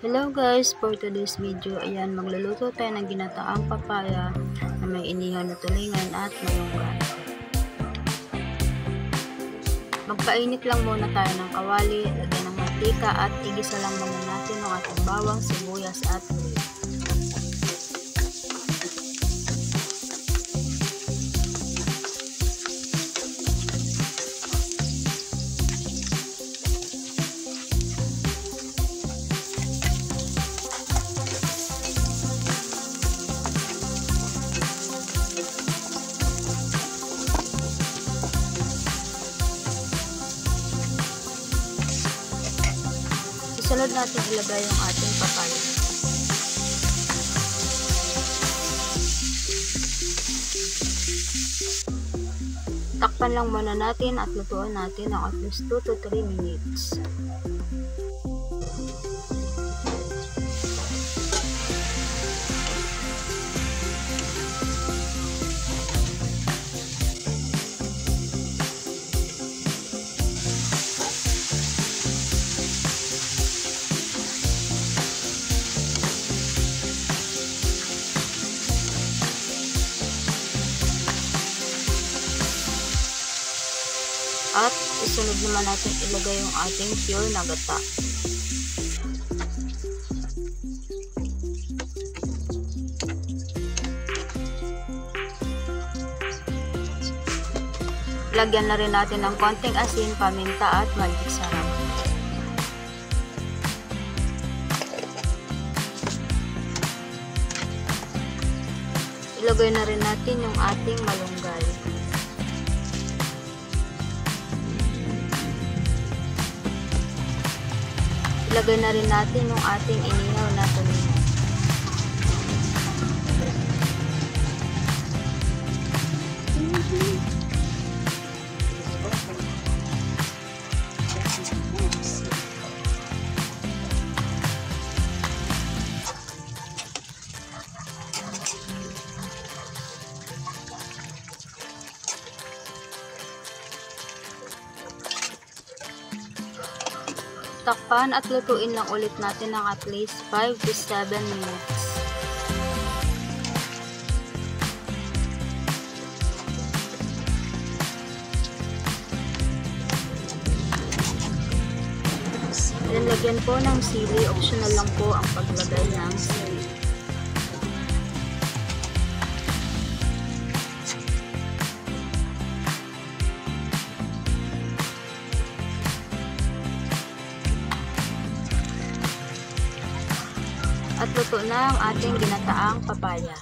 Hello guys, for today's video, ayan, magluluto tayo ng ginataang papaya na may inihaw na tulingan at malunggay. Magpainit lang muna tayo ng kawali, lagyan ng mantika at igisa lang muna natin ang ating bawang, sibuyas at luya. Sunod natin ilagay yung ating papaya. Takpan lang muna natin at lutuan natin ng at least 2 to 3 minutes. At isunod naman natin ilagay yung ating pure na gata. Lagyan na rin natin ng konting asin, paminta at magic sarap. Ilagay na rin natin yung ating malunggay. Ilagay na rin natin yung ating inihaw na tulingan. Takpan at lutuin lang ulit natin ng at least 5 to 7 minutes. Lagyan po ng sili, optional lang po ang paglagay ng sili. At luto na ang ating ginataang papaya.